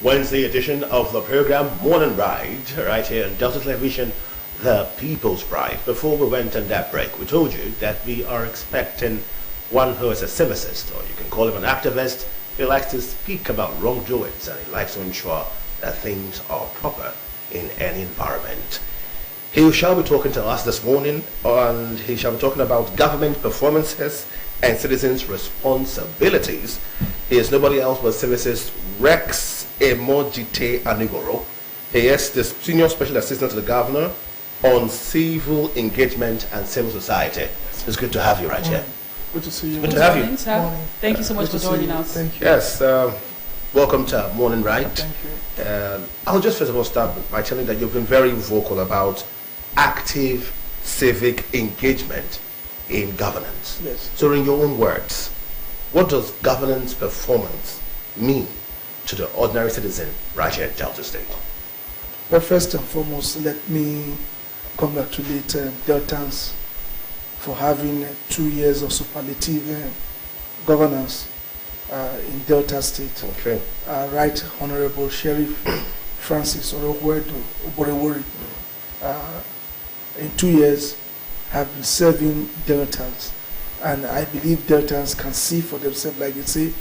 Wednesday edition of the program Morning Ride, right here on Delta Television, the People's Pride. Before we went on that break, we told you that we are expecting one who is a civicist, or you can call him an activist. He likes to speak about wrongdoings and he likes to ensure that things are proper in any environment. He shall be talking to us this morning, and he shall be talking about government performances and citizens' responsibilities. He is nobody else but civicist Rex Emojite Anigoro. He is the Senior Special Assistant to the Governor on Civil Engagement and Civil Society. It's good to have you right here. Good to see you. Good to have you. Morning. Thank you so much for joining us. Thank you. Yes, welcome to Morning Ride. Thank you. I'll just first of all start by telling you that you've been very vocal about active civic engagement in governance. Yes. So in your own words, what does governance performance mean to the ordinary citizen right here in Delta State? Well, first and foremost, let me congratulate Deltans for having 2 years of superlative governance in Delta State. Okay. Right Honorable Sheriff Francis Oborewori, in 2 years have been serving Deltans, and I believe Deltans can see for themselves, like they say,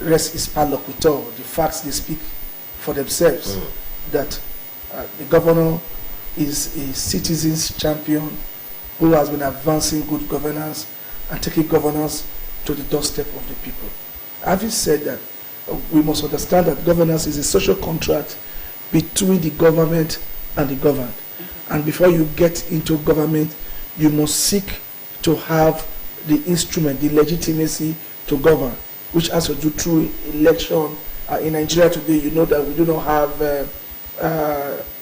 res is par loquitur, the facts they speak for themselves, that the governor is a citizen's champion who has been advancing good governance and taking governance to the doorstep of the people. Having said that, we must understand that governance is a social contract between the government and the governed. And before you get into government, you must seek to have the instrument, the legitimacy to govern, which has to do through election. In Nigeria today, you know that we do not have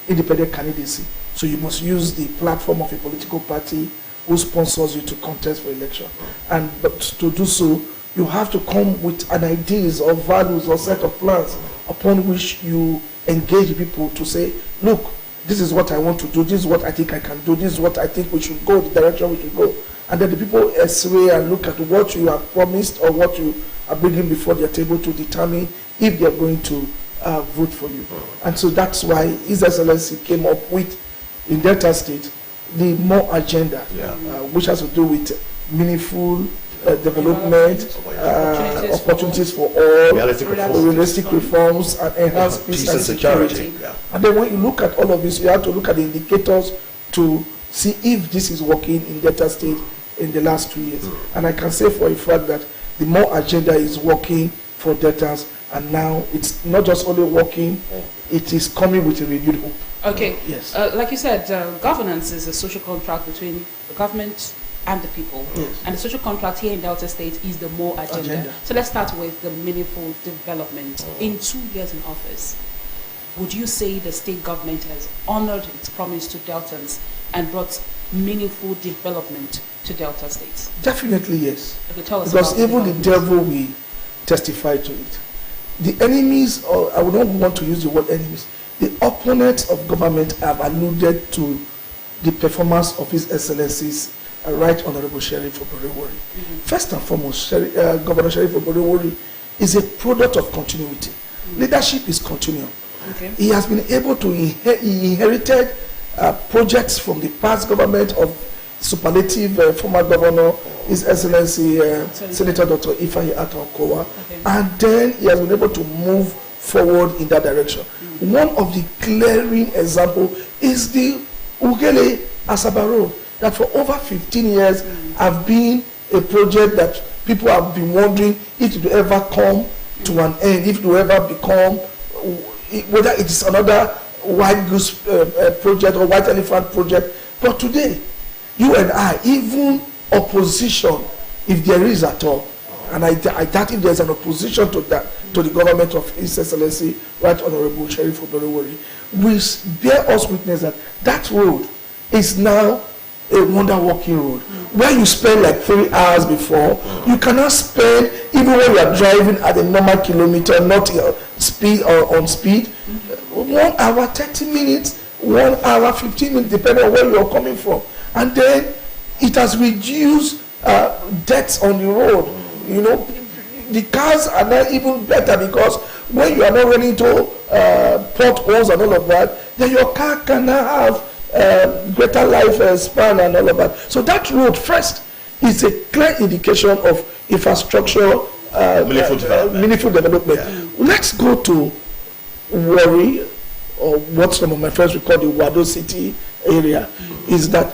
independent candidacy. So you must use the platform of a political party who sponsors you to contest for election. But to do so, you have to come with an ideas or values or set of plans upon which you engage people to say, look, this is what I want to do, this is what I think I can do, this is what I think we should go, the direction we should go. And then the people survey and look at what you have promised or what you are bringing before their table to determine if they are going to vote for you. And so that's why His Excellency came up with, in Delta State, the more agenda, which has to do with meaningful development, opportunities for all, realistic reforms, and enhanced peace and security. And then when you look at all of this, you have to look at the indicators to see if this is working in Delta State in the last 2 years. And I can say for a fact that the more agenda is working for Deltas, and now it's not just only working, it is coming with a renewed hope. Okay. Yes. Like you said, governance is a social contract between the government and the people. Yes. And the social contract here in Delta State is the more agenda. So let's start with the meaningful development. In 2 years in office, would you say the state government has honored its promise to Deltans and brought meaningful development to Delta State? Definitely yes. Okay, tell us because about even the devil will testify to it. The enemies, or I would not want to use the word enemies, the opponents of government have alluded to the performance of His Excellency's Right Honorable Sheriff Oborewori. First and foremost, Governor Sheriff Oborewori is a product of continuity. Leadership is continuum. Okay. He has been able to he inherited projects from the past government of superlative former governor, His Excellency Senator Dr. Ifeanyi Ato-Okowa, and then he has been able to move forward in that direction. One of the glaring example is the Ugele Asaba Road, that for over 15 years have been a project that people have been wondering if it will ever come to an end, if it will ever become, whether it is another white goose project or white elephant project. But today, you and I, even opposition, if there is at all, and I doubt if there's an opposition to that, to the government of His Excellency Right Honorable Sheriff Oborewori, will bear us witness that that road is now a wonder walking road. Where you spend like 3 hours before, you cannot spend, even when you are driving at a normal kilometer, not speed or on speed, 1 hour 30 minutes, 1 hour 15 minutes, depending on where you are coming from. And then it has reduced deaths on the road. You know, the cars are not even better, because when you are not running into potholes and all of that, then your car can now have greater life span and all of that. So that road first is a clear indication of infrastructure, meaningful development. Yeah. Let's go to Warri, or what some of my friends would call the Wado City area, is that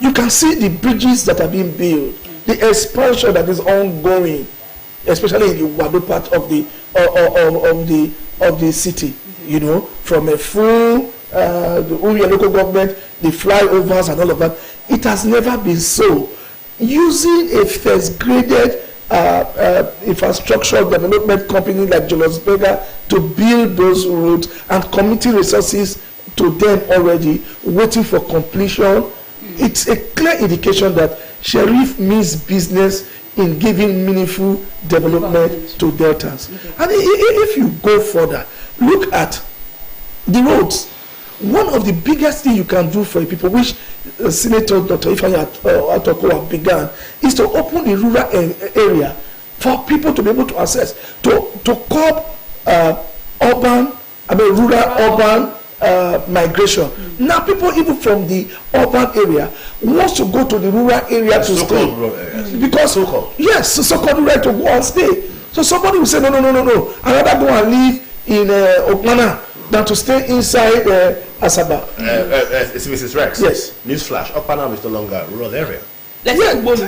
you can see the bridges that are being built, the expansion that is ongoing, especially in the Wado part of the city. You know, from a full the Uri local government, the flyovers and all of that. It has never been so. Using a first graded infrastructure development company like Julius Berger to build those roads and committing resources to them already, waiting for completion, it's a clear indication that Sheriff means business in giving meaningful development to deltas. And if you go further, look at the roads. One of the biggest things you can do for people, which Senator Dr. Ifeanyi Atoko began, is to open the rural area for people to be able to access, to curb rural-urban migration. Now people even from the urban area wants to go to the rural area to stay, because so-called rural to go and stay. So somebody will say no, I'd rather go and live in Okmana than to stay inside Asaba. It's Mrs. Rex. Yes. Newsflash: Okmana is no longer a rural area. Let's take Bolu.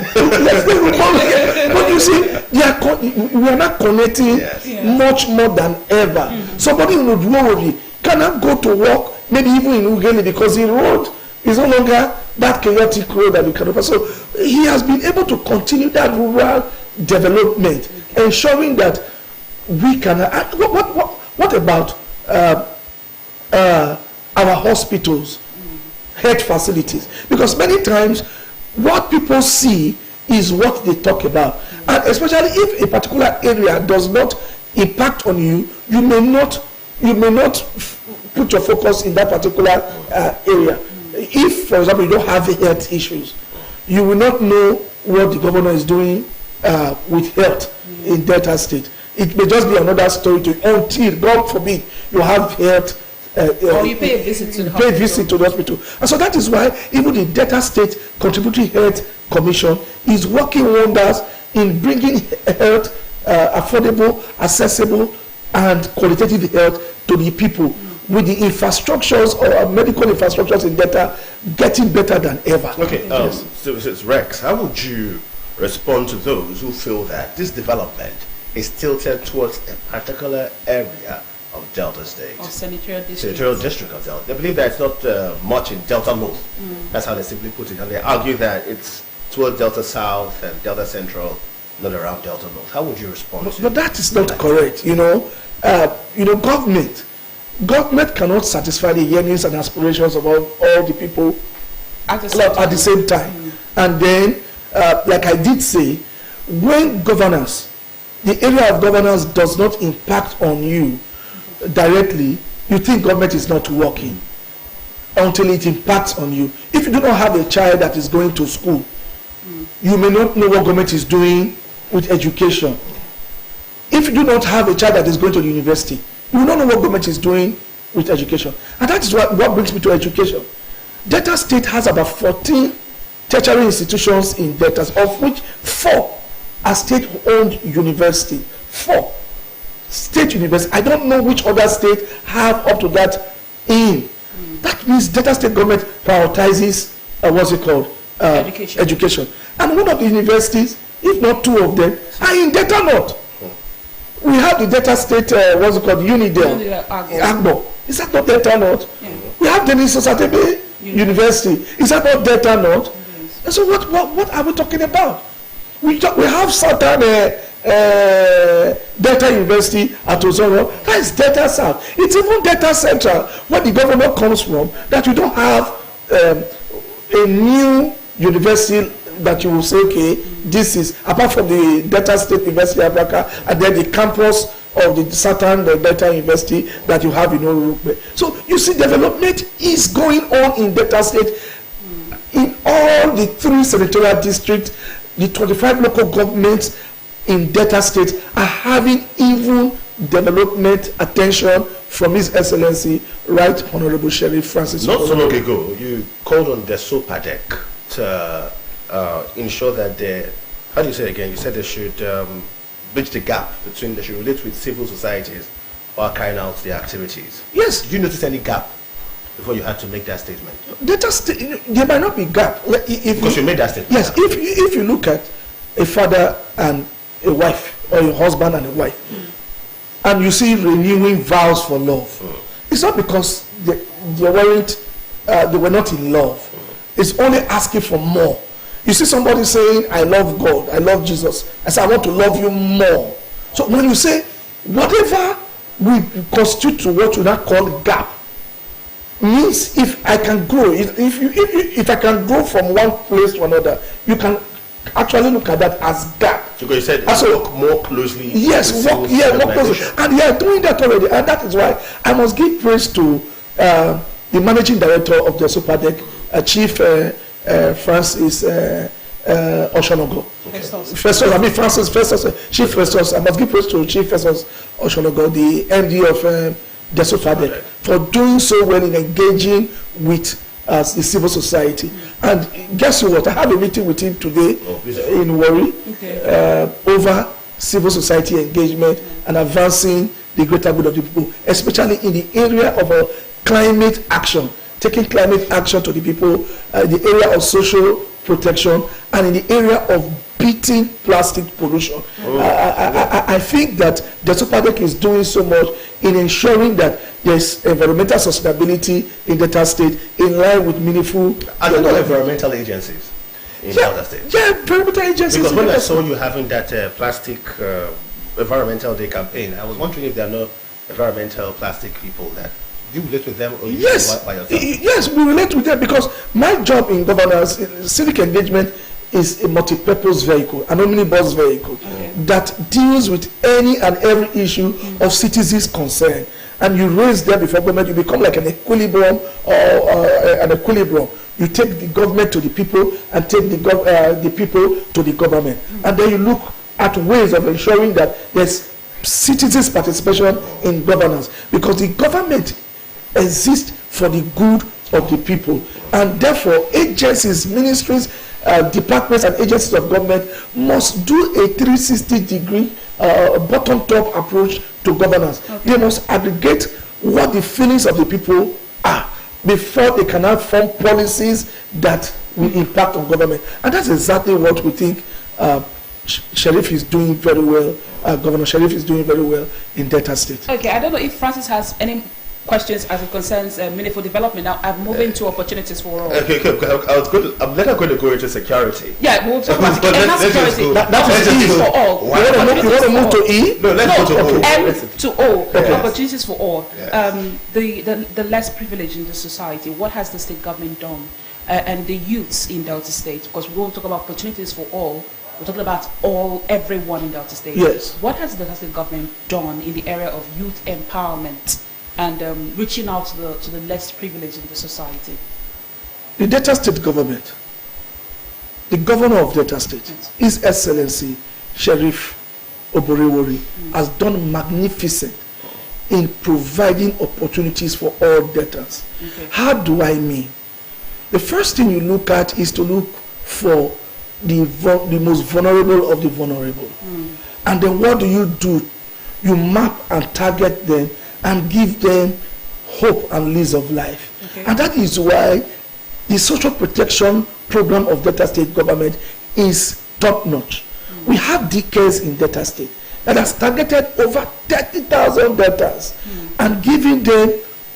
But you see, we are not connecting much more than ever. Somebody in Udwori cannot go to work, maybe even in Uganda, because the road is no longer that chaotic road that we can offer. So he has been able to continue that rural development, ensuring that we can. What about our hospitals, health facilities? Because many times what people see is what they talk about, and especially if a particular area does not impact on you, you may not put your focus in that particular area. If, for example, you don't have health issues, you will not know what the governor is doing with health in Delta State. It may just be another story until, God forbid, you have health. Or you pay a visit to the hospital. And so that is why even the Delta State Contributory Health Commission is working wonders in bringing health, affordable, accessible, and qualitative health to the people, with the infrastructures or medical infrastructures in Delta getting better than ever. Okay, so Rex, how would you respond to those who feel that this development is tilted towards a particular area of Delta State? Or senatorial district. Senatorial district of Delta. They believe that it's not much in Delta North. That's how they simply put it. And they argue that it's towards Delta South and Delta Central, not around Delta North. How would you respond to But that is not correct. Government cannot satisfy the yearnings and aspirations of all the people at the same time. And then, like I did say, when governance, the area of governance does not impact on you directly, you think government is not working until it impacts on you. If you do not have a child that is going to school, you may not know what government is doing with education. If you do not have a child that is going to the university, you will not know what government is doing with education. And that is what brings me to education. Delta State has about 14 tertiary institutions in Delta, of which 4 are state-owned universities. 4 state universities. I don't know which other state have up to that in. That means Delta State government prioritizes education. And one of the universities, if not 2 of them, are in Delta North. We have the Delta State, Unidel, Agbo. Is that not Delta North? Yeah. We have Denis Osatebe University. Is that not Delta North? Yes. And so what are we talking about? We have Southern Delta University at Ozoro. That is Delta South. It's even Delta Central, where the governor comes from, that you don't have a new university that you will say, okay, this is, apart from the Delta State University of Africa, and then the campus of the Southern Delta University that you have in Orukbe. So you see, development is going on in Delta State, in all the 3 senatorial districts, the 25 local governments. in Delta State are having even development attention from His Excellency, Right Honorable Sheriff Francis. Not so long ago, you called on the SOPADEC to ensure that they, how do you say it again? You said they should bridge the gap between, they should relate with civil societies while carrying out their activities. Yes. Did you notice any gap before you had to make that statement? There might not be gap. Because you made that statement. Yes, if you look at a father and a wife, or a husband and a wife, and you see renewing vows for love, it's not because they were not in love. It's only asking for more. You see somebody saying, I love God, I love Jesus. I say, I want to love you more. So when you say, whatever we constitute to what you now call gap, means if I can grow, if I can grow from one place to another, you can actually look at that as gap. Because you said work more closely. Yes, work closely. And they are doing that already. And that is why I must give praise to the managing director of the SOPADEC, Chief Francis Oshonogo. Chief Festus. I must give praise to Chief Festus Oshonogo, the MD of the SOPADEC, for doing so well in engaging with the civil society. And guess what? I had a meeting with him today in Warri over civil society engagement and advancing the greater good of the people, especially in the area of climate action, taking climate action to the people, the area of social protection, and in the area of beating plastic pollution. I think that the SOPADEC is doing so much in ensuring that there's environmental sustainability in Delta State in line with meaningful. I don't know environmental agencies in Delta State. Yeah, environmental agencies. Because when I saw you having that plastic environmental day campaign, I was wondering if there are no environmental plastic people that you relate with them, or you by yourself? Yes, we relate with them, because my job in governance, civic engagement, is a multi-purpose vehicle, an omnibus vehicle that deals with any and every issue of citizens' concern. And you raise them before government, you become like an equilibrium You take the government to the people and take the people to the government. And then you look at ways of ensuring that there's citizens' participation in governance, because the government exists for the good of the people. And therefore, agencies, ministries, departments and agencies of government must do a 360-degree bottom-top approach to governance. They must aggregate what the feelings of the people are before they can have form policies that will impact on government. And that's exactly what we think Sheriff is doing very well. Governor Sheriff is doing very well in Delta State. Okay, I don't know if Francis has any questions as it concerns meaningful development. Now I'm moving to opportunities for all. Okay. I'm later going to go into security. Yeah, we'll talk about security. That is E for all. You want to move to E? No, let's go to O. M to O. Okay. Opportunities for all. Yes. The less privileged in the society. What has the state government done? And the youths in Delta State, because we won't talk about opportunities for all. We're talking about everyone in Delta State. Yes. What has the Delta State government done in the area of youth empowerment and reaching out to the less privileged in the society? The Delta State government, the governor of Delta State, His Excellency Sheriff Oborewori, has done magnificent in providing opportunities for all debtors. Okay. How do I mean? The first thing you look at is to look for the most vulnerable of the vulnerable. And then what do? You map and target them and give them hope and lease of life. Okay. And that is why the social protection program of Delta State government is top-notch. We have decades in Delta State that has targeted over 30,000 debtors and giving them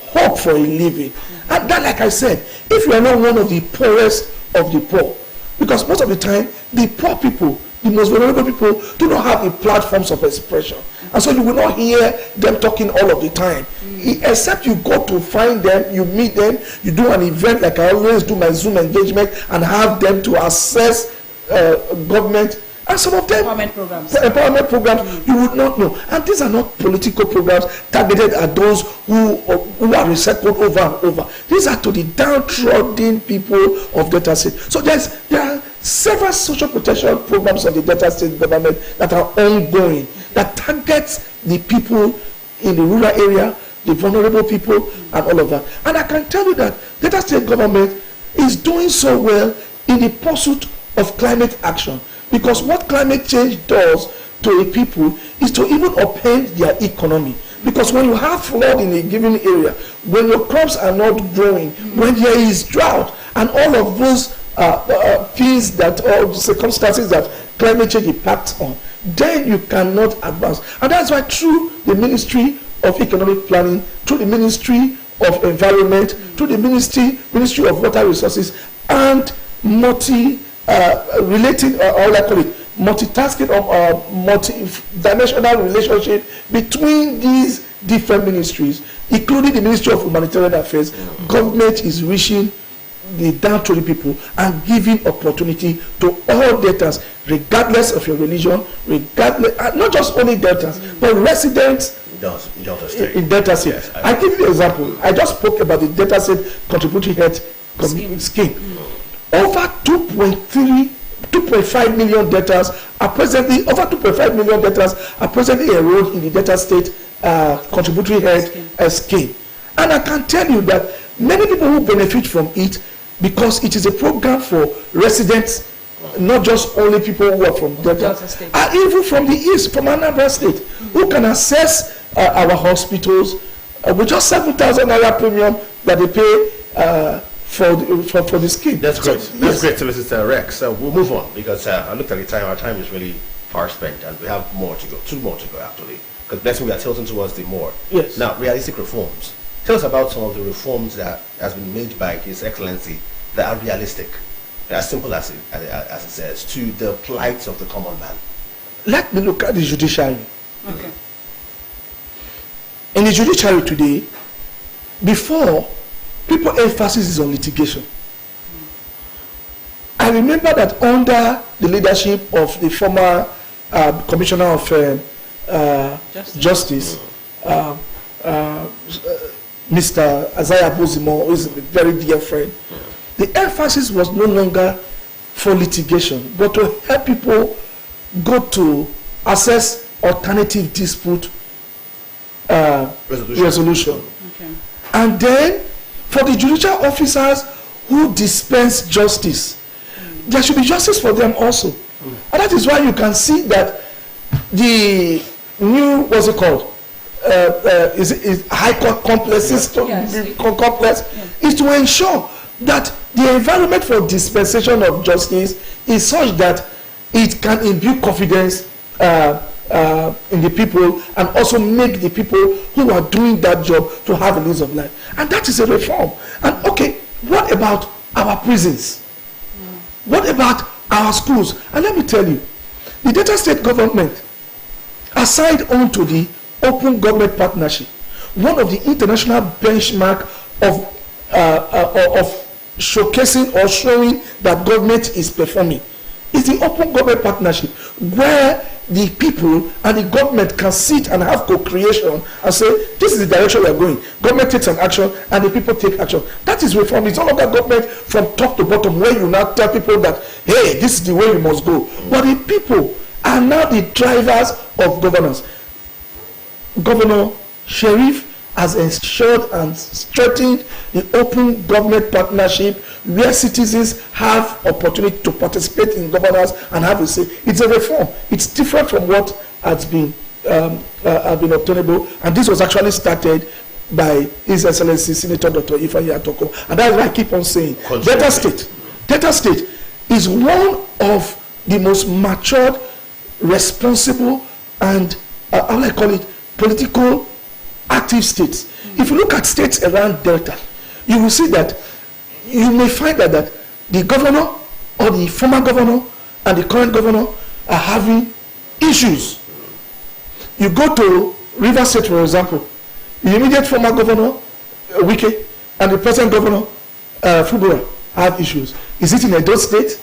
hope for a living. And that, like I said, if you are not one of the poorest of the poor, because most of the time, the poor people, the most vulnerable people, do not have the platforms of expression. And so you will not hear them talking all of the time. Except you go to find them, you meet them, you do an event like I always do my Zoom engagement and have them to assess government. And some of them, empowerment programs, you would not know. And these are not political programs targeted at those who are recycled over and over. These are to the downtrodden people of Delta State. So there several social protection programs of the Delta State government that are ongoing, that targets the people in the rural area, the vulnerable people, and all of that. And I can tell you that Delta State government is doing so well in the pursuit of climate action, because what climate change does to a people is to even upend their economy. Because when you have flood in a given area, when your crops are not growing, when there is drought, and all of those things that, or circumstances that climate change impacts on, then you cannot advance. And that's why through the Ministry of Economic Planning, through the Ministry of Environment, through the Ministry of Water Resources, and multitasking or multi-dimensional relationship between these different ministries, including the Ministry of Humanitarian Affairs, government is reaching the downtrodden people and giving opportunity to all Deltans, regardless of your religion, regardless, not just only Deltans, but residents in Delta State. Yes, I give you an example. I just spoke about the Delta State Contributory Health Scheme. Over 2.5 million Deltas are presently enrolled in the Delta State Contributory Health Scheme. And I can tell you that many people who benefit from it, because it is a program for residents, not just only people who are from Delta, and even from the east, from Anambra State, who can access our hospitals with just 7,000 naira premium that they pay for the scheme. That's great. That's great, Solicitor Rex. So we'll move on, because I looked at the time. Our time is really far spent, and we have more to go. 2 more to go, actually. Because next we are tilting towards the more. Yes. Now, realistic reforms. Tell us about some of the reforms that has been made by His Excellency that are realistic, as simple as it says, to the plight of the common man. Let me look at the judiciary. Okay. In the judiciary today, before, people emphasis is on litigation. I remember that under the leadership of the former Commissioner of Justice, Mr. Isaiah Bozimo, who is a very dear friend, the emphasis was no longer for litigation, but to help people go to assess alternative dispute resolution. Okay. And then for the judicial officers who dispense justice, there should be justice for them also. And that is why you can see that the new, what's it called, is high court complex system, complex, is to ensure that the environment for dispensation of justice is such that it can imbue confidence in the people, and also make the people who are doing that job to have a lease of life. And that is a reform. And okay, what about our prisons? What about our schools? And let me tell you, the Delta State government, aside onto the open government partnership, one of the international benchmark of showcasing or showing that government is performing is the open government partnership, where the people and the government can sit and have co-creation and say, this is the direction we are going. Government takes an action and the people take action. That is reform. It's all about government from top to bottom, where you now tell people that, hey, this is the way we must go. But the people are now the drivers of governance. Governor Sheriff has ensured and strengthened the open government partnership, where citizens have opportunity to participate in governance and have a say. It's a reform. It's different from what has been obtainable, and this was actually started by His Excellency Senator Dr. Ifeanyi Atoko, and that's why I keep on saying Delta State is one of the most matured, responsible, and how I call it, political active states. If you look at states around Delta, you will see that you may find that the governor or the former governor and the current governor are having issues. You go to River State, for example, the immediate former governor, Wike, and the present governor, Fubura, have issues. Is it in Edo State?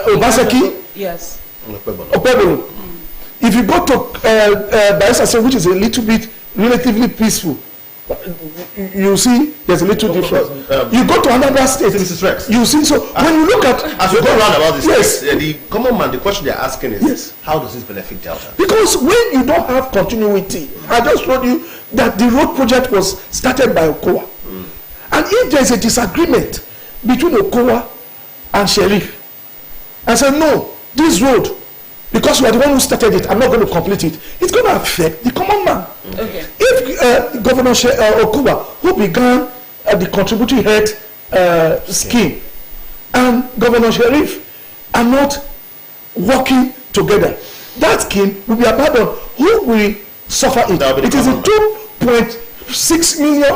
Obaseki? Yes. Okpebolo. If you go to Bayelsa State, which is a little bit relatively peaceful, You see, there's a little difference. You go to another state, Mrs. Rex. you see. So when you look at, as we go around about this, yes, the common man, the question they're asking is, yes, how does this benefit Delta? Because when you don't have continuity, I just told you that the road project was started by Okowa, and if there is a disagreement between Okowa and Sheriff, and say no, this road, because you are the one who started it, I'm not going to complete it, it's going to affect the common man. Okay. If Governor Okowa, who began the contributory head scheme, and Governor Sheriff are not working together, that scheme will be abandoned. Who will suffer it? It is a 2.6 million,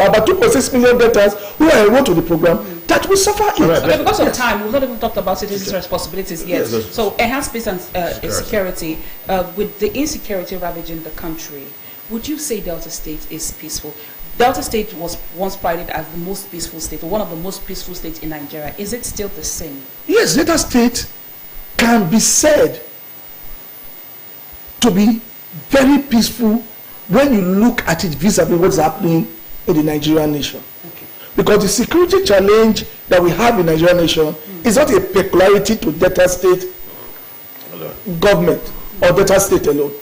about 2.6 million debtors who are enrolled to the program that will suffer it. Okay, because of time, we've not even talked about citizens' responsibilities yet. So, enhanced peace and security, with the insecurity ravaging the country, would you say Delta State is peaceful? Delta State was once prided as the most peaceful state, or one of the most peaceful states in Nigeria. Is it still the same? Yes, Delta State can be said to be very peaceful when you look at it vis-a-vis what's happening in the Nigerian nation. Okay. Because the security challenge that we have in Nigerian nation is not a peculiarity to Delta State government or Delta State alone,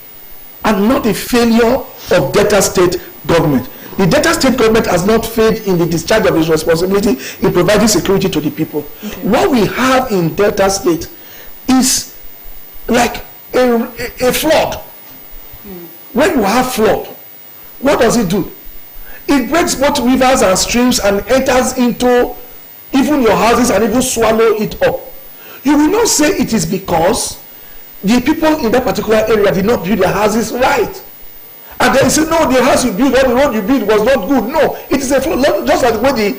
and not a failure of Delta State government. The Delta State government has not failed in the discharge of its responsibility in providing security to the people. Okay. What we have in Delta State is like a flood. When you have flood, what does it do? It breaks both rivers and streams and enters into even your houses and even swallow it up. You will not say it is because the people in that particular area did not build their houses right. And then say, no, the house you built or the road you built was not good. No, it is a flood. Just like when the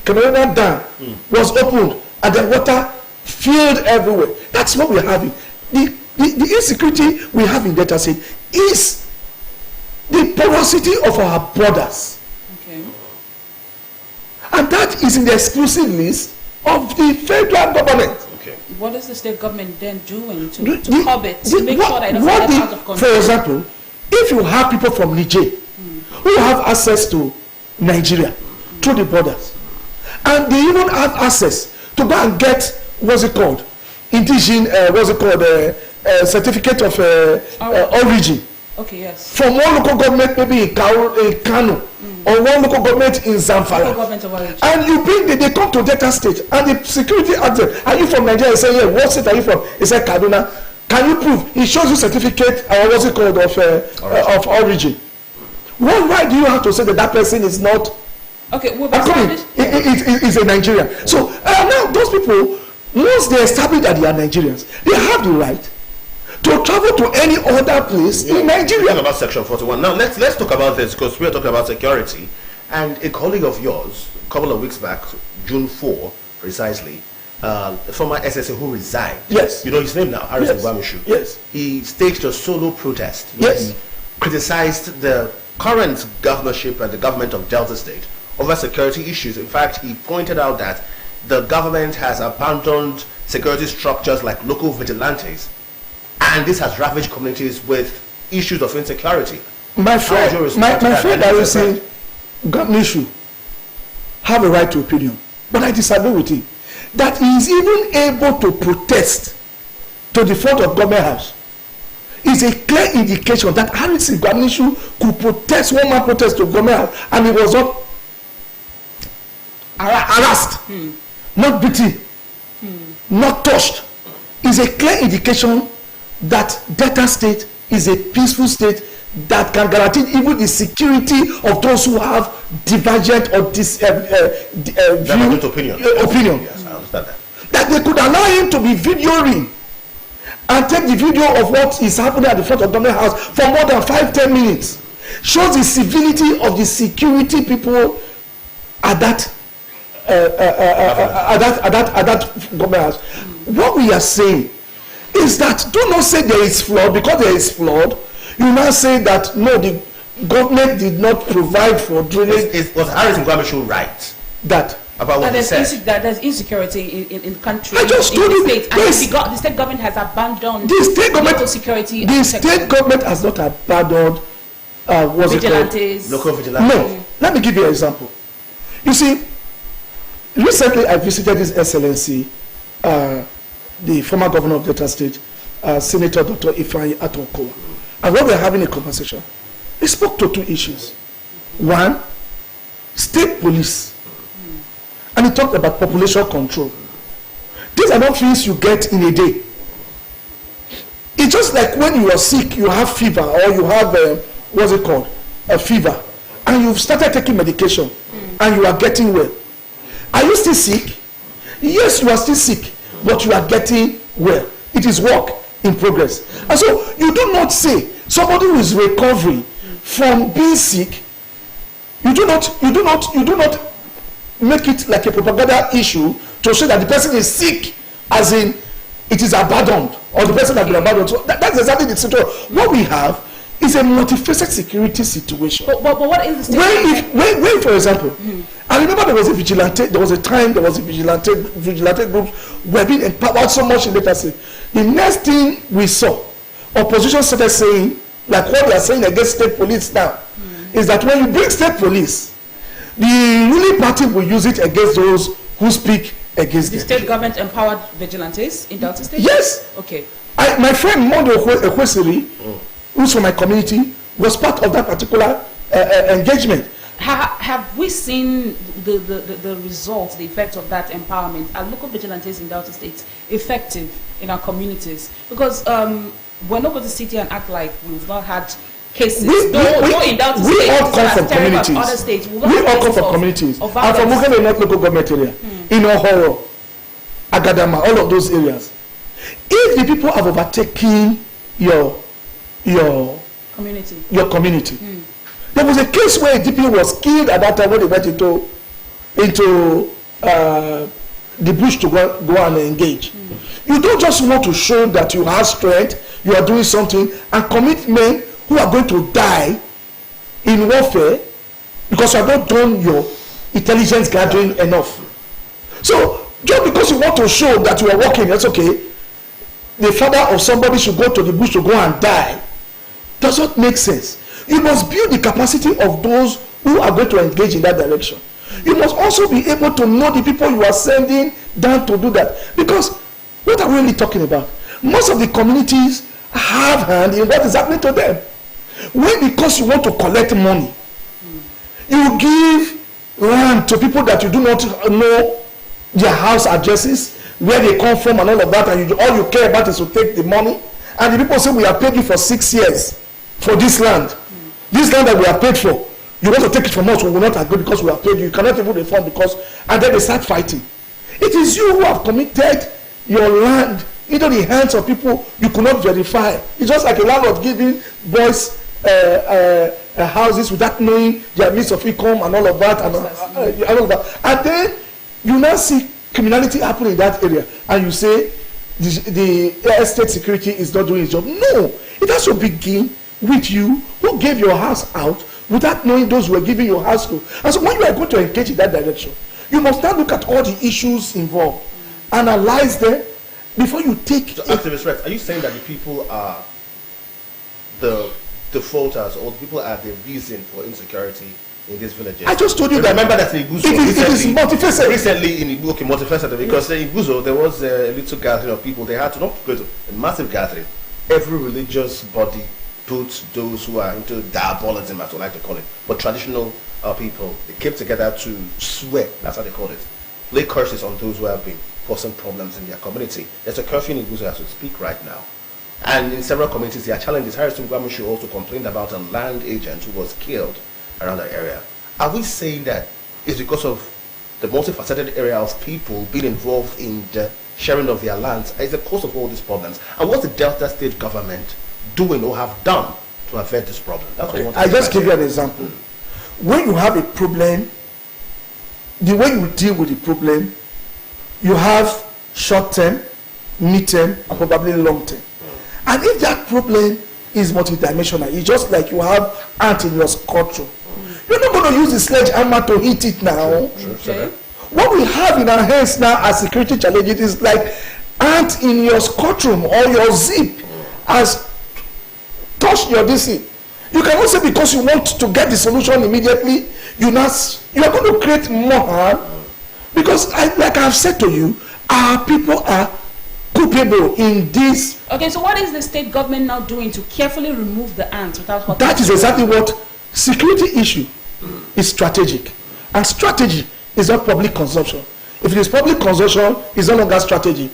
Cameroonian Dam was opened and the water filled everywhere. That's what we're having. The insecurity we have in Delta State is the porosity of our borders. Okay. And that is in the exclusive list of the federal government. Okay. What is the state government then doing to curb it, to make sure that it doesn't get out of control? For example, if you have people from Niger who have access to Nigeria through the borders, and they even have access to go and get certificate of origin. Okay, yes. From one local government, maybe in Kano, or one local government in Zamfara. Government of origin. And you bring they come to Delta State, and the security asks them, are you from Nigeria? He said, yeah. What state are you from? He said, Kaduna. Can you prove? He shows you certificate, of origin. What right do you have to say that person is not? Okay, well, is a Nigerian. So now those people, once they establish that they are Nigerians, they have the right to travel to any other place in Nigeria. Talking about Section 41. Now let's talk about this, because we are talking about security. And a colleague of yours, a couple of weeks back, June 4 precisely, former SSA who resigned. Yes. You know his name now, Harrison Gwamishu. Yes. He staged a solo protest. Yes. He criticized the current governorship and the government of Delta State over security issues. In fact, he pointed out that the government has abandoned security structures like local vigilantes, and this has ravaged communities with issues of insecurity. My friend, I will say, Gwamishu have a right to opinion, but I disagree with him. That he is even able to protest to the front of government house is a clear indication that Harrison Gwamishu could protest, one-man protest to government house, and he was not harassed, not beaten, not touched. Is a clear indication that Delta State is a peaceful state that can guarantee even the security of those who have divergent or opinion. Yes, I understand that. That they could allow him to be videoing and take the video of what is happening at the front of government house for more than 5-10 minutes. Shows the civility of the security people at that government house. What we are saying is that do not say there is flood, because there is flood. You now say that no, the government did not provide for drainage. Was Harrison Gwamishu right? That about what he said? That there's insecurity in the country. I just told you. State, and the state government has abandoned the state government security. The state government has not abandoned what's it called? Vigilantes. Local vigilantes. No, let me give you an example. You see, recently I visited His Excellency, the former governor of Delta State, Senator Dr. Ifeanyi Atokowa. And when we were having a conversation, he spoke to two issues. One, state police. And he talked about population control. These are not things you get in a day. It's just like when you are sick, you have fever, or you have, what's it called? A fever. And you've started taking medication, and you are getting well. Are you still sick? Yes, you are still sick, but you are getting well. It is work in progress. And so you do not say somebody who is recovering from being sick, you do not make it like a propaganda issue to show that the person is sick, as in it is abandoned, or the person has been abandoned. So that's exactly the situation. What we have is a multifaceted security situation. But what is the when for example, I remember there was a vigilante groups were being empowered so much in Delta State. The next thing we saw, opposition started saying, like what they are saying against state police now, is that when you bring state police, the ruling party will use it against those who speak against the them. state government empowered vigilantes in Delta State? Yes. Okay. My friend Mondo Ekwesiri, who's from my community, was part of that particular engagement. Have we seen the results, the effect of that empowerment? Are local vigilantes in Delta State effective in our communities? Because we're not going to sit here and act like we've not had cases. We all come from communities. Other states. We all come from communities. I'm from Mugene North local government area. In Ohoro, Agadama, all of those areas. If the people have overtaken your community. There was a case where a DP was killed at that time when they went into the bush to go and engage. You don't just want to show that you have strength, you are doing something, and commit men who are going to die in warfare because you have not done your intelligence gathering enough. So just because you want to show that you are working, that's okay. The father of somebody should go to the bush to go and die. Does not make sense. You must build the capacity of those who are going to engage in that direction. You must also be able to know the people you are sending down to do that. Because what are we really talking about? Most of the communities have hand in what is happening to them. When because you want to collect money, you give land to people that you do not know their house addresses, where they come from and all of that, and all you care about is to take the money. And the people say, we have paid you for 6 years for this land. This land that we have paid for, you want to take it from us, we will not agree because we have paid you. You cannot even refund because, and then they start fighting. It is you who have committed your land into the hands of people you could not verify. It's just like a landlord giving boys houses without knowing their means of income and all of that, and all of that. And then you now see criminality happening in that area, and you say the estate security is not doing its job. No, it has to begin with you who gave your house out without knowing those who were giving your house to. And so when you are going to engage in that direction, you must now look at all the issues involved, analyze them before you take. So, activist Rex, are you saying that the people are the defaulters, or the people are the reason for insecurity in these villages? I just told you that. Remember that in Iguzo, it is multifaceted. Recently in Iguzo, multifaceted, because in Iguzo there was a little gathering of people. They had to not go to a massive gathering. Every religious body put those who are into diabolism, as we like to call it, but traditional people, they came together to swear, that's how they called it, lay curses on those who have been causing problems in their community. There's a curfew in Iguzo as we speak right now. And in several communities, there are challenges. Harrison Gwamushu also complained about a land agent who was killed around that area. Are we saying that it's because of the multifaceted area of people being involved in the sharing of their lands is the cause of all these problems? And what's the Delta State government doing or have done to avert this problem? That's what I want to I just give you an example. When you have a problem, the way you deal with the problem, you have short-term, mid-term, and probably long-term. And if that problem is multidimensional, it's just like you have ant in your sculpture. You're not going to use the sledgehammer to hit it now. Okay. What we have in our hands now as security challenges is like ant in your courtroom or your zip has touched your DC. You cannot say because you want to get the solution immediately, you are going to create more harm. Because, like I've said to you, our people are culpable in this. Okay, so what is the state government now doing to carefully remove the ants without hurting? That is exactly what security issue is strategic. And strategy is not public consumption. If it is public consumption, it's no longer strategy.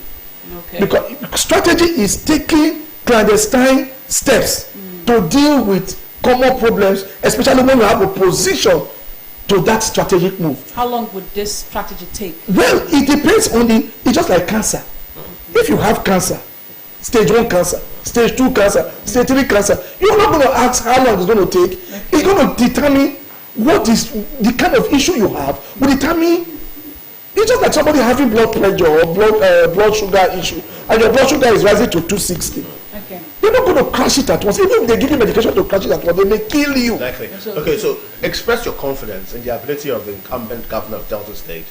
Okay. Because strategy is taking clandestine steps to deal with common problems, especially when you have opposition to that strategic move. How long would this strategy take? Well, it depends on it's just like cancer. If you have cancer, stage 1 cancer, stage 2 cancer, stage 3 cancer, you're not going to ask how long it's going to take. Okay. It's going to determine what is the kind of issue you have, will determine. It's just like somebody having blood pressure or blood sugar issue, and your blood sugar is rising to 260. Okay. You're not going to crash it at once. Even if they give you medication to crash it at once, they may kill you. Exactly. Okay, so express your confidence in the ability of the incumbent governor of Delta State,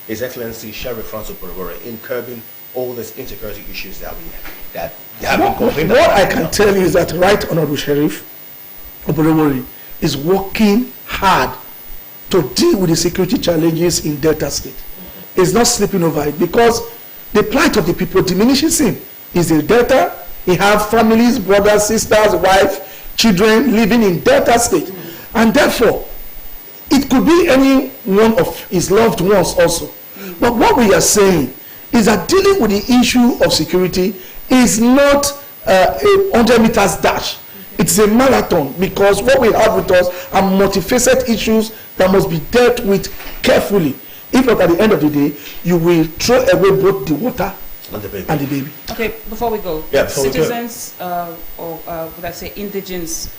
His Excellency Sheriff Francis Oborowori, in curbing all these insecurity issues that have been complained about. What I can tell you is that Right Honorable Sheriff Oborowori is working hard to deal with the security challenges in Delta State. He's not sleeping over it because the plight of the people diminishes him. He's in Delta. He have families, brothers, sisters, wife, children living in Delta State. And therefore, it could be any one of his loved ones also. But what we are saying is that dealing with the issue of security is not a 100 meters dash. It's a marathon, because what we have with us are multifaceted issues that must be dealt with carefully. If not, at the end of the day, you will throw away both the water and the baby. Okay, before we go, citizens, or would I say indigenous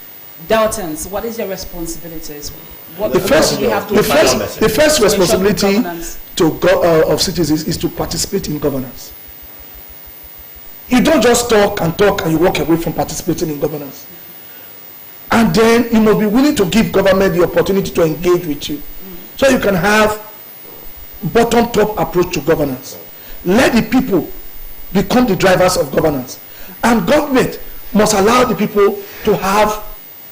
Deltans, what is their responsibilities? The first responsibility of citizens is to participate in governance. You don't just talk and you walk away from participating in governance. And then you must be willing to give government the opportunity to engage with you. So you can have bottom-top approach to governance. Let the people become the drivers of governance. And government must allow the people to have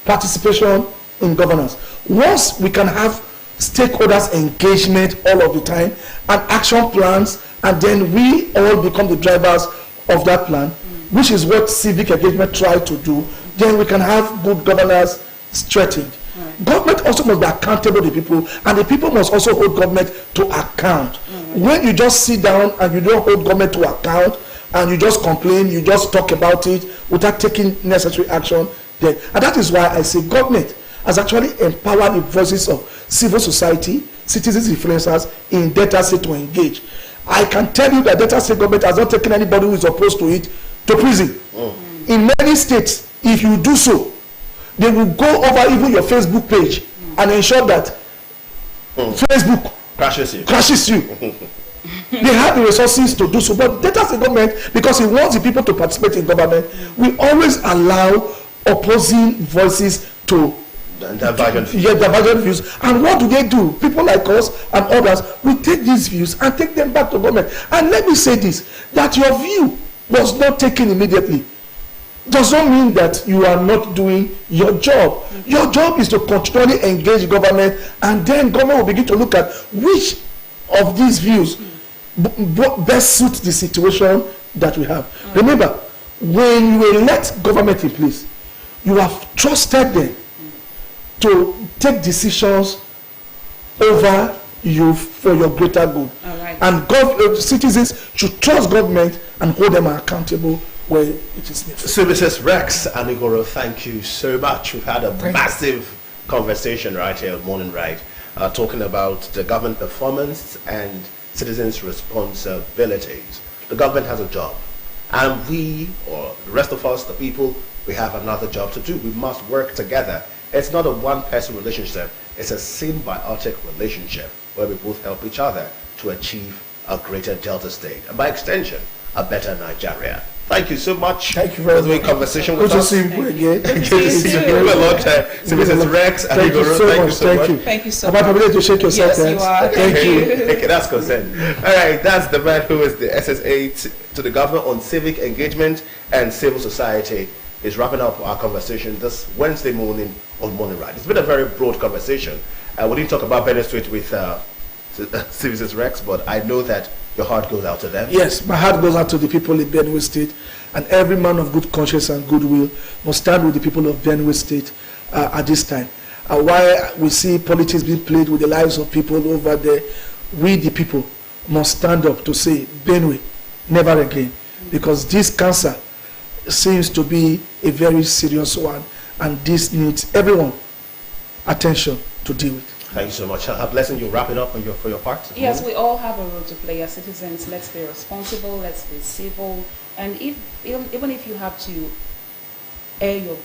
participation in governance. Once we can have stakeholders engagement all of the time and action plans, and then we all become the drivers of that plan, which is what civic engagement try to do, then we can have good governance strengthened. Right. Government also must be accountable to the people, and the people must also hold government to account. Right. When you just sit down and you don't hold government to account, and you just complain, you just talk about it without taking necessary action, then, and that is why I say government has actually empowered the voices of civil society, citizens influencers in Delta State to engage. I can tell you that Delta State government has not taken anybody who is opposed to it to prison. In many states, if you do so, they will go over even your Facebook page and ensure that Facebook crashes you. They have the resources to do so, but Delta State government, because it wants the people to participate in government, we always allow opposing voices to divergent views. And what do? People like us and others, we take these views and take them back to government. And let me say this, that your view was not taken immediately does not mean that you are not doing your job. Your job is to continually engage government, and then government will begin to look at which of these views best suit the situation that we have. Remember, when you elect government in place, you have trusted them to take decisions over you for your greater good. Right. And citizens should trust government and hold them accountable where it is necessary. Services Rex and Igoro, thank you so much. We've had a massive conversation right here on Morning Ride, talking about the government performance and citizens' responsibilities. The government has a job, and we, or the rest of us, the people, we have another job to do. We must work together. It's not a one-person relationship. It's a symbiotic relationship where we both help each other to achieve a greater Delta State, and by extension, a better Nigeria. Thank you so much. Thank you very much. For the conversation with us. Good to see you again. Good to see you for a long time. So Mrs. Rex and Igoro, thank you so much. Thank you so much. Am I permitted to shake your hand? Yes, you are. Thank you. Okay, that's consent. All right, that's the man who is the SSA to the government on civic engagement and civil society is wrapping up our conversation this Wednesday morning on Morning Ride. It's been a very broad conversation. We didn't talk about Benny Street with Services Rex, but I know that your heart goes out to them. Yes, my heart goes out to the people in Benue State, and every man of good conscience and goodwill must stand with the people of Benue State at this time. While we see politics being played with the lives of people over there, we the people must stand up to say, Benue, never again. Because this cancer seems to be a very serious one, and this needs everyone attention to deal with. Thank you so much. Blessing, you wrap it up for your part? Yes, we all have a role to play as citizens. Let's be responsible, let's be civil, and even if you have to air your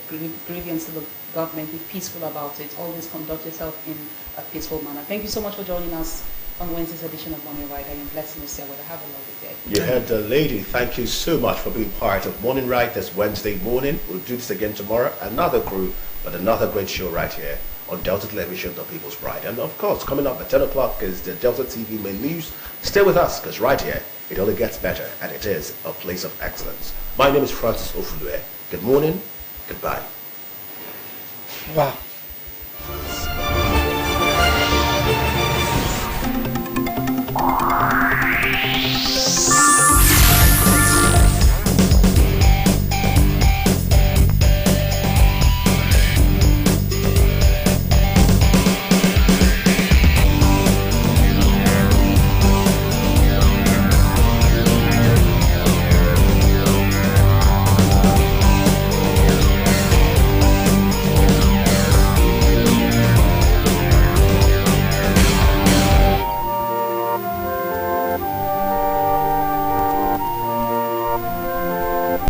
grievance to the government, be peaceful about it. Always conduct yourself in a peaceful manner. Thank you so much for joining us on Wednesday's edition of Morning Ride. I am blessing you, sir. Have a lovely day. You heard the lady. Thank you so much for being part of Morning Ride this Wednesday morning. We'll do this again tomorrow. Another crew, but another great show right here on Delta Television, the People's Pride. And of course, coming up at 10 o'clock is the Delta TV main news. Stay with us, because right here, it only gets better, and it is a place of excellence. My name is Francis Ofulue. Good morning. Goodbye. Wow.